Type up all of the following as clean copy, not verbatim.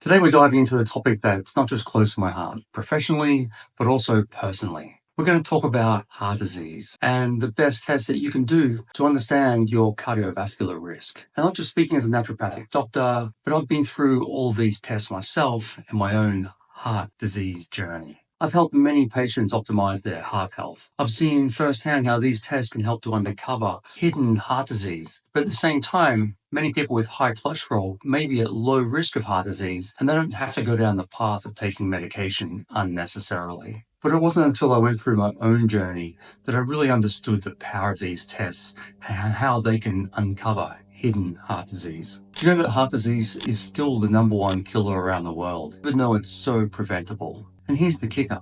Today we're diving into a topic that's not just close to my heart, professionally, but also personally. We're going to talk about heart disease and the best tests that you can do to understand your cardiovascular risk. And not just speaking as a naturopathic doctor, but I've been through all of these tests myself in my own heart disease journey. I've helped many patients optimize their heart health. I've seen firsthand how these tests can help to uncover hidden heart disease. But at the same time, many people with high cholesterol may be at low risk of heart disease, and they don't have to go down the path of taking medication unnecessarily. But it wasn't until I went through my own journey that I really understood the power of these tests and how they can uncover hidden heart disease. Do you know that heart disease is still the #1 killer around the world, even though it's so preventable? And here's the kicker.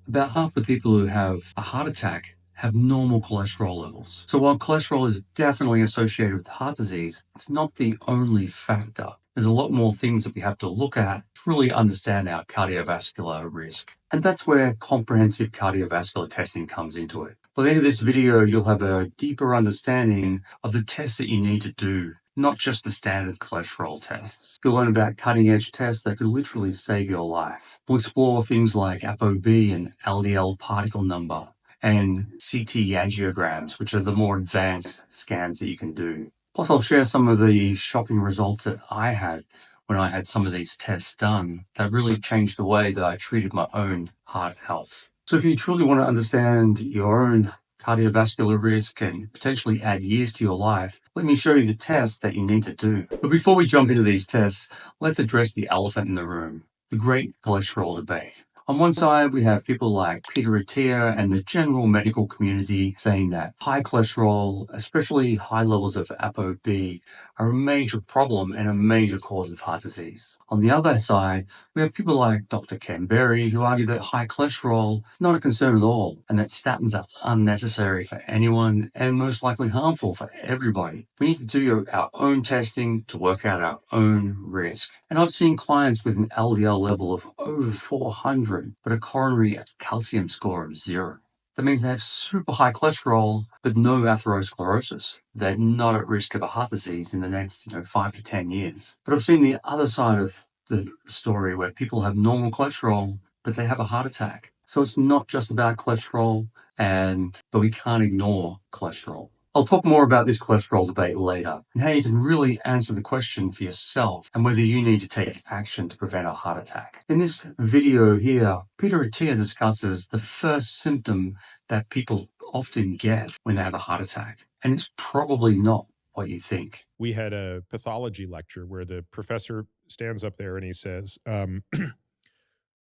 About half the people who have a heart attack have normal cholesterol levels. So while cholesterol is definitely associated with heart disease, it's not the only factor. There's a lot more things that we have to look at to really understand our cardiovascular risk. And that's where comprehensive cardiovascular testing comes into it. By the end of this video, you'll have a deeper understanding of the tests that you need to do, not just the standard cholesterol tests. You'll learn about cutting-edge tests that could literally save your life. We'll explore things like ApoB and LDL particle number, and CT angiograms, which are the more advanced scans that you can do. Plus, I'll share some of the shocking results that I had when I had some of these tests done that really changed the way that I treated my own heart health. So if you truly want to understand your own cardiovascular risk and potentially add years to your life, let me show you the tests that you need to do. But before we jump into these tests, let's address the elephant in the room, the great cholesterol debate. On one side, we have people like Peter Attia and the general medical community saying that high cholesterol, especially high levels of ApoB, are a major problem and a major cause of heart disease. On the other side, we have people like Dr. Ken Berry who argue that high cholesterol is not a concern at all and that statins are unnecessary for anyone and most likely harmful for everybody. We need to do our own testing to work out our own risk. And I've seen clients with an LDL level of over 400, but a coronary calcium score of 0. That means they have super high cholesterol, but no atherosclerosis. They're not at risk of a heart disease in the next 5 to 10 years. But I've seen the other side of the story where people have normal cholesterol, but they have a heart attack. So it's not just about cholesterol, but we can't ignore cholesterol. I'll talk more about this cholesterol debate later and how you can really answer the question for yourself and whether you need to take action to prevent a heart attack. In this video here, Peter Attia discusses the first symptom that people often get when they have a heart attack, and it's probably not what you think. We had a pathology lecture where the professor stands up there and he says,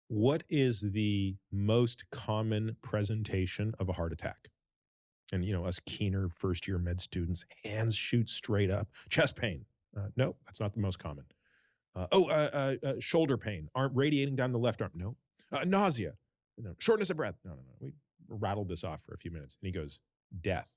what is the most common presentation of a heart attack? And, us keener first-year med students, hands shoot straight up. Chest pain. No, that's not the most common. Shoulder pain. Arm radiating down the left arm. No. Nausea. Shortness of breath. No. We rattled this off for a few minutes. And he goes, death.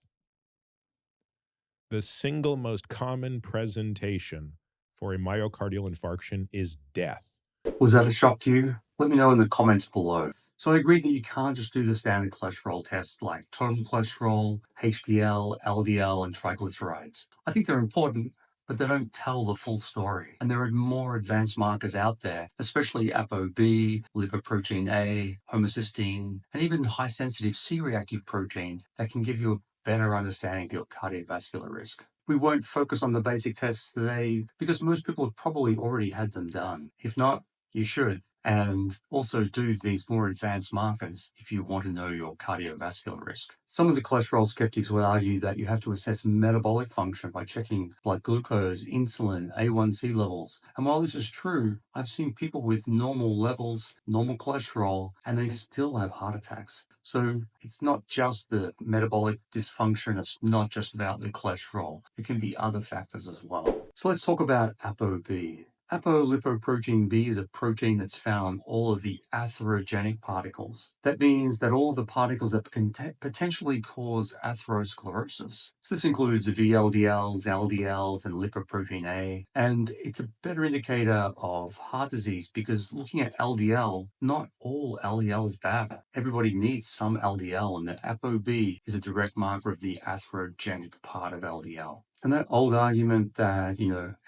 The single most common presentation for a myocardial infarction is death. Was that a shock to you? Let me know in the comments below. So I agree that you can't just do the standard cholesterol tests like total cholesterol, HDL, LDL, and triglycerides. I think they're important, but they don't tell the full story. And there are more advanced markers out there, especially ApoB, lipoprotein A, homocysteine, and even high-sensitive C-reactive protein that can give you a better understanding of your cardiovascular risk. We won't focus on the basic tests today because most people have probably already had them done. If not, you should. And also do these more advanced markers if you want to know your cardiovascular risk. Some of the cholesterol skeptics will argue that you have to assess metabolic function by checking blood glucose, insulin, A1C levels. And while this is true, I've seen people with normal levels, normal cholesterol, and they still have heart attacks. So it's not just the metabolic dysfunction, it's not just about the cholesterol. There can be other factors as well. So let's talk about ApoB. Apolipoprotein B is a protein that's found on all of the atherogenic particles. That means that all of the particles that can potentially cause atherosclerosis. So this includes the VLDLs, LDLs, and lipoprotein A. And it's a better indicator of heart disease because looking at LDL, not all LDL is bad. Everybody needs some LDL, and the ApoB is a direct marker of the atherogenic part of LDL. And that old argument that,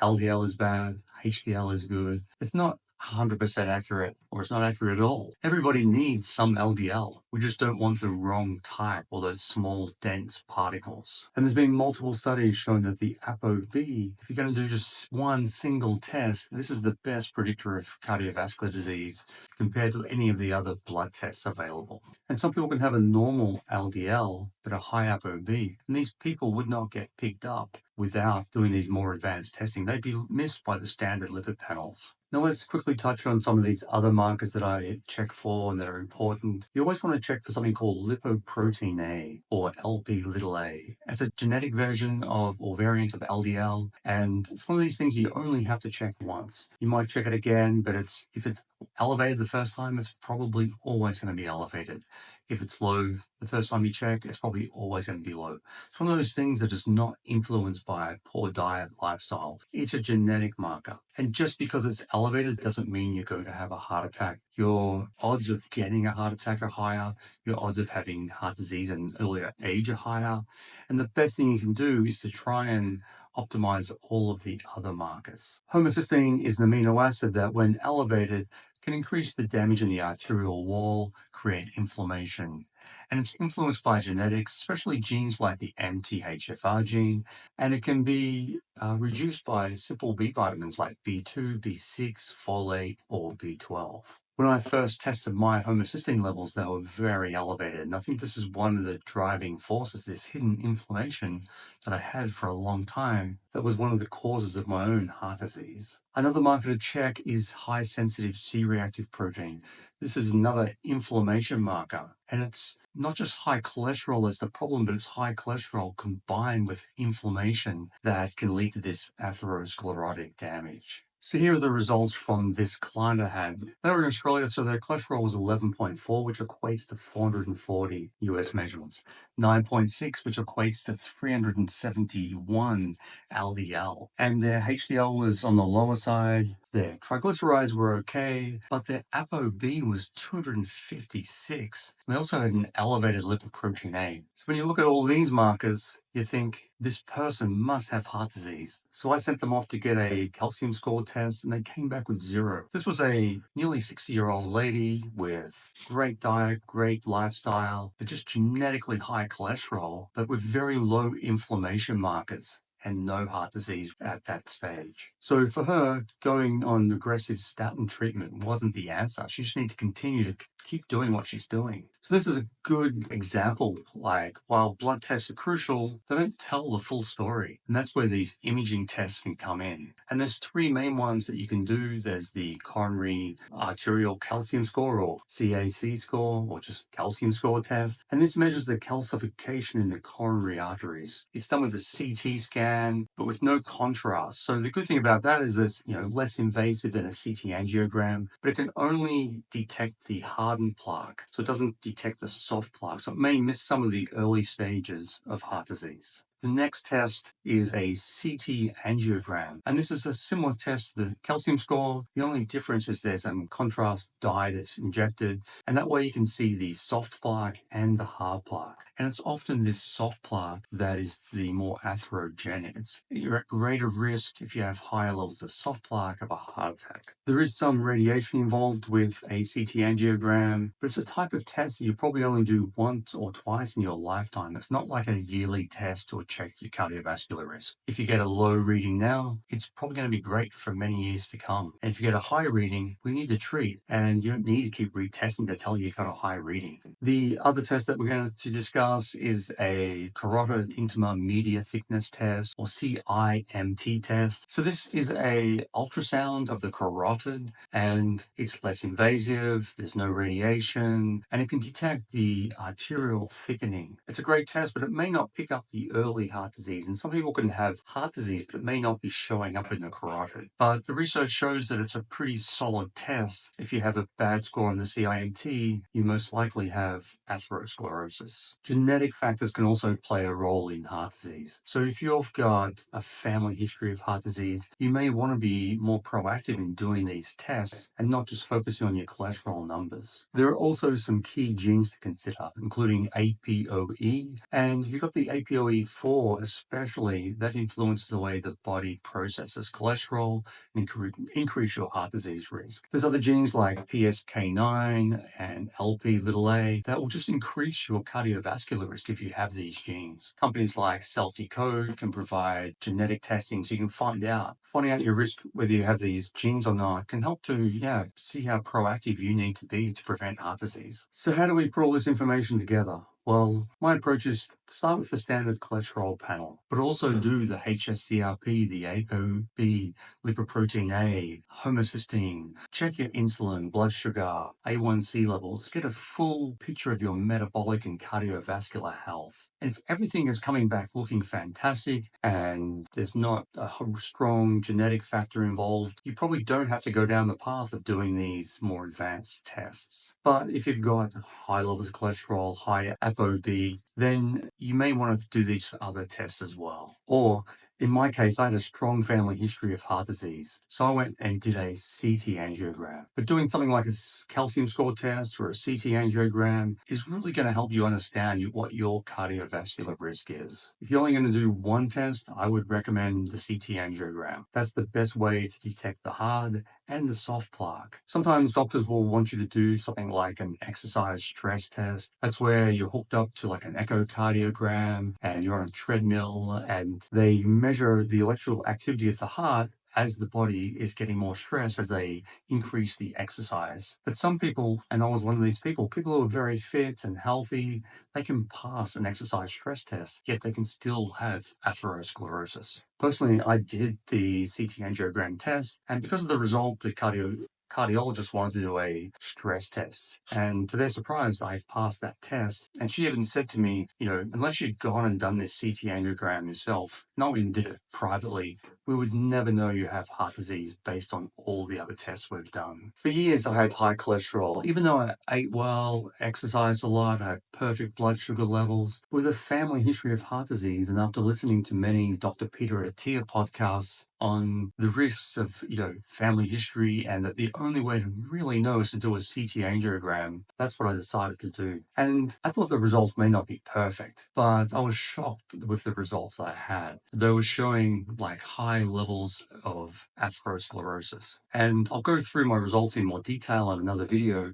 LDL is bad, HDL is good, it's not 100% accurate or it's not accurate at all. Everybody needs some LDL. We just don't want the wrong type or those small, dense particles. And there's been multiple studies showing that the ApoB, if you're going to do just one single test, this is the best predictor of cardiovascular disease compared to any of the other blood tests available. And some people can have a normal LDL but a high ApoB, and these people would not get picked up without doing these more advanced testing. They'd be missed by the standard lipid panels. Now let's quickly touch on some of these other markers that I check for and that are important. You always want to check for something called lipoprotein A or Lp little a. It's a genetic version of or variant of LDL, and it's one of these things you only have to check once. You might check it again, but if it's elevated the first time, it's probably always going to be elevated. If it's low the first time you check, it's probably always going to be low. It's one of those things that is not influenced by poor diet, lifestyle. It's a genetic marker. And just because it's elevated doesn't mean you're going to have a heart attack. Your odds of getting a heart attack are higher. Your odds of having heart disease at an earlier age are higher. And the best thing you can do is to try and optimize all of the other markers. Homocysteine is an amino acid that, when elevated, can increase the damage in the arterial wall, create inflammation. And it's influenced by genetics, especially genes like the MTHFR gene, and it can be reduced by simple B vitamins like B2, B6, folate, or B12. When I first tested my homocysteine levels, they were very elevated. And I think this is one of the driving forces, this hidden inflammation that I had for a long time that was one of the causes of my own heart disease. Another marker to check is high sensitive C-reactive protein. This is another inflammation marker, and it's not just high cholesterol as the problem, but it's high cholesterol combined with inflammation that can lead to this atherosclerotic damage. So here are the results from this client I had. They were in Australia, so their cholesterol was 11.4, which equates to 440 US measurements, 9.6, which equates to 371 LDL. And their HDL was on the lower side. Their triglycerides were okay, but their ApoB was 256. They also had an elevated lipoprotein A. So when you look at all these markers, you think this person must have heart disease. So I sent them off to get a calcium score test, and they came back with 0. This was a nearly 60-year-old lady with great diet, great lifestyle, but just genetically high cholesterol, but with very low inflammation markers and no heart disease at that stage. So for her, going on aggressive statin treatment wasn't the answer. She just needed to continue to keep doing what she's doing. So this is a good example, like while blood tests are crucial, they don't tell the full story. And that's where these imaging tests can come in. And there's 3 main ones that you can do. There's the coronary arterial calcium score, or CAC score, or just calcium score test. And this measures the calcification in the coronary arteries. It's done with a CT scan, but with no contrast. So the good thing about that is it's less invasive than a CT angiogram, but it can only detect the hardened plaque. So it doesn't detect the soft plaque. So it may miss some of the early stages of heart disease. The next test is a CT angiogram, and this is a similar test to the calcium score. The only difference is there's some contrast dye that's injected, and that way you can see the soft plaque and the hard plaque. And it's often this soft plaque that is the more atherogenic. You're at greater risk if you have higher levels of soft plaque of a heart attack. There is some radiation involved with a CT angiogram, but it's a type of test that you probably only do once or twice in your lifetime. It's not like a yearly test to check your cardiovascular risk. If you get a low reading now, it's probably going to be great for many years to come. And if you get a high reading, we need to treat, and you don't need to keep retesting to tell you got a high reading. The other test that we're going to discuss is a carotid intima media thickness test, or CIMT test. So this is a ultrasound of the carotid, and it's less invasive, there's no radiation, and it can detect the arterial thickening. It's a great test, but it may not pick up the early heart disease. And some people can have heart disease, but it may not be showing up in the carotid. But the research shows that it's a pretty solid test. If you have a bad score on the CIMT, you most likely have atherosclerosis. Genetic factors can also play a role in heart disease. So if you've got a family history of heart disease, you may want to be more proactive in doing these tests and not just focusing on your cholesterol numbers. There are also some key genes to consider, including ApoE. And if you've got the ApoE 4 especially, that influences the way the body processes cholesterol and increase your heart disease risk. There's other genes like PSK9 and LP(a) that will just increase your cardiovascular risk if you have these genes. Companies like Self-Decode can provide genetic testing so you can finding out your risk, whether you have these genes or not, can help to, see how proactive you need to be to prevent heart disease. So how do we put all this information together? Well, my approach is to start with the standard cholesterol panel, but also do the HSCRP, the ApoB, lipoprotein A, homocysteine, check your insulin, blood sugar, A1C levels, get a full picture of your metabolic and cardiovascular health. And if everything is coming back looking fantastic and there's not a strong genetic factor involved, you probably don't have to go down the path of doing these more advanced tests. But if you've got high levels of cholesterol, high ApoB, then you may want to do these other tests as well. Or in my case, I had a strong family history of heart disease, so I went and did a CT angiogram. But doing something like a calcium score test or a CT angiogram is really going to help you understand what your cardiovascular risk is. If you're only going to do one test, I would recommend the CT angiogram. That's the best way to detect the hard and the soft plaque. Sometimes doctors will want you to do something like an exercise stress test. That's where you're hooked up to like an echocardiogram and you're on a treadmill and they measure the electrical activity of the heart as the body is getting more stress as they increase the exercise. But some people, and I was one of these people who are very fit and healthy, they can pass an exercise stress test, yet they can still have atherosclerosis. Personally, I did the CT angiogram test, and because of the result, the cardiologist wanted to do a stress test. And to their surprise, I passed that test. And she even said to me, unless you'd gone and done this CT angiogram yourself, not even did it privately, we would never know you have heart disease based on all the other tests we've done. For years, I had high cholesterol. Even though I ate well, exercised a lot, I had perfect blood sugar levels, with a family history of heart disease, and after listening to many Dr. Peter Attia podcasts on the risks of, family history and that the only way to really know is to do a CT angiogram, that's what I decided to do. And I thought the results may not be perfect, but I was shocked with the results I had. They were showing like high levels of atherosclerosis. And I'll go through my results in more detail in another video,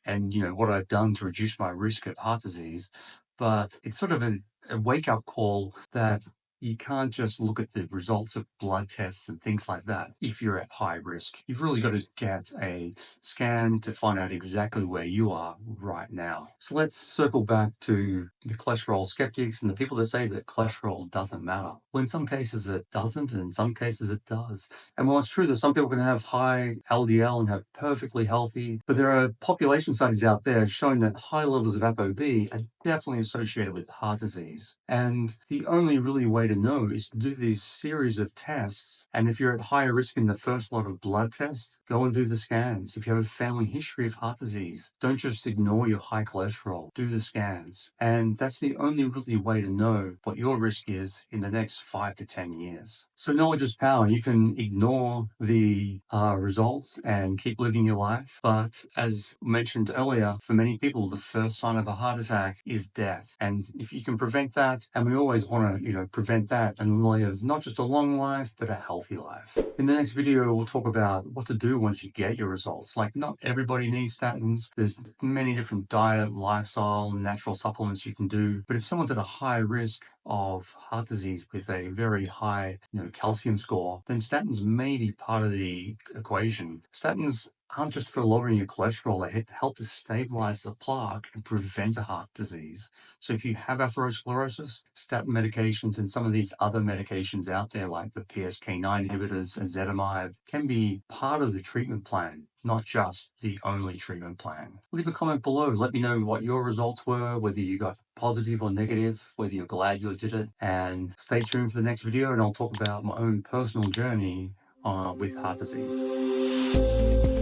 and what I've done to reduce my risk of heart disease. But it's sort of a wake-up call that you can't just look at the results of blood tests and things like that if you're at high risk. You've really got to get a scan to find out exactly where you are right now. So let's circle back to the cholesterol skeptics and the people that say that cholesterol doesn't matter. Well, in some cases it doesn't, and in some cases it does. And while it's true that some people can have high LDL and have perfectly healthy, but there are population studies out there showing that high levels of ApoB are definitely associated with heart disease. And the only really way to know is to do these series of tests. And if you're at higher risk in the first lot of blood tests, go and do the scans. If you have a family history of heart disease, don't just ignore your high cholesterol, do the scans. And that's the only really way to know what your risk is in the next 5 to 10 years. So knowledge is power. You can ignore the results and keep living your life. But as mentioned earlier, for many people, the first sign of a heart attack is death. And if you can prevent that, and we always want to, prevent that and live not just a long life, but a healthy life. In the next video, we'll talk about what to do once you get your results. Like, not everybody needs statins. There's many different diet, lifestyle, natural supplements you can do. But if someone's at a high risk of heart disease with a very high, calcium score, then statins may be part of the equation. Statins aren't just for lowering your cholesterol, they help to stabilize the plaque and prevent a heart disease. So if you have atherosclerosis, statin medications and some of these other medications out there like the PSK9 inhibitors and ezetimibe can be part of the treatment plan, not just the only treatment plan. Leave a comment below. Let me know what your results were, whether you got positive or negative, whether you're glad you did it, and stay tuned for the next video and I'll talk about my own personal journey with heart disease.